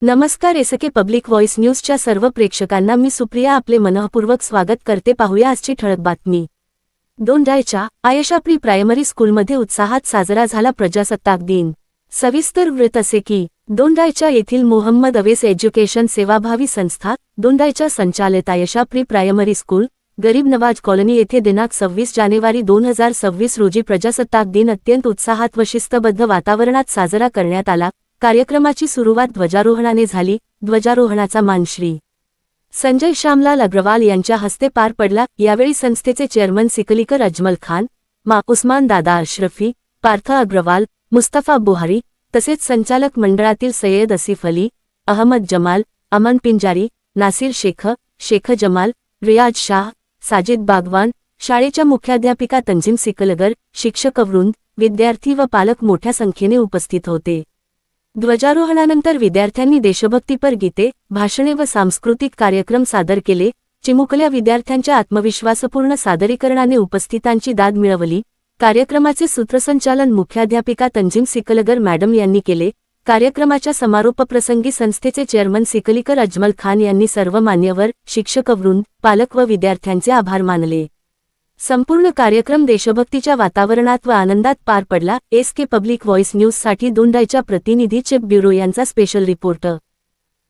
नमस्कार, SK public voice न्यूजच्या सर्व प्रेक्षकांना मी सुप्रिया आपले मनःपूर्वक स्वागत करते। पाहूया आजची ठळक बातमी। दोंडाईच्या आयशा प्री प्रायमरी स्कूलमध्ये उत्साहात साजरा झाला प्रजासत्ताक दिन। सविस्तर वृत्त असे की दोंडाईच्या येथील मोहम्मद अवेस एज्युकेशन सेवाभावी संस्था दोंडाईच्या संचालित आयशा प्री प्रायमरी स्कूल गरीब नवाज कॉलनी येथे दिनांक 26 जानेवारी 2026 रोजी प्रजासत्ताक दिन अत्यंत उत्साहात व शिस्तबद्ध वातावरणात साजरा करण्यात आला। कार्यक्रमाची सुरुवात ध्वजारोहणाने झाली। ध्वजारोहणाचा मान श्री संजय श्यामलाल अग्रवाल यांच्या हस्ते पार पडला। यावेळी संस्थेचे चेअरमन सिकलीकर अजमल खान, मा उस्मान दादा अशरफी, पार्थ अग्रवाल, मुस्तफा बुहारी तसेच संचालक मंडळातील सय्यद असिफ अली, अहमद जमाल, अमन पिंजारी, नासिर शेख जमाल, रियाज शाह, साजिद बागवान, शाळेच्या मुख्याध्यापिका तंजीम सिकलगर, शिक्षकवृंद, विद्यार्थी व पालक मोठ्या संख्येने उपस्थित होते। ध्वजारोहणानंतर विद्यार्थ्यांनी देशभक्तीपर गीते, भाषणे व सांस्कृतिक कार्यक्रम सादर केले। चिमुकल्या विद्यार्थ्यांच्या आत्मविश्वासपूर्ण सादरीकरणाने उपस्थितांची दाद मिळवली। कार्यक्रमाचे सूत्रसंचालन मुख्याध्यापिका तंजीम सिकलगर मॅडम यांनी केले। कार्यक्रमाच्या समारोपप्रसंगी संस्थेचे चेअरमन सिकलीकर अजमल खान यांनी सर्व मान्यवर, शिक्षकवृंद, पालक व विद्यार्थ्यांचे आभार मानले। संपूर्ण कार्यक्रम देशभक्तीच्या वातावरणात व आनंदात पार पडला। एसके पब्लिक व्हॉइस न्यूजसाठी दोंडाईच्या प्रतिनिधी चिप ब्युरो यांचा स्पेशल रिपोर्ट।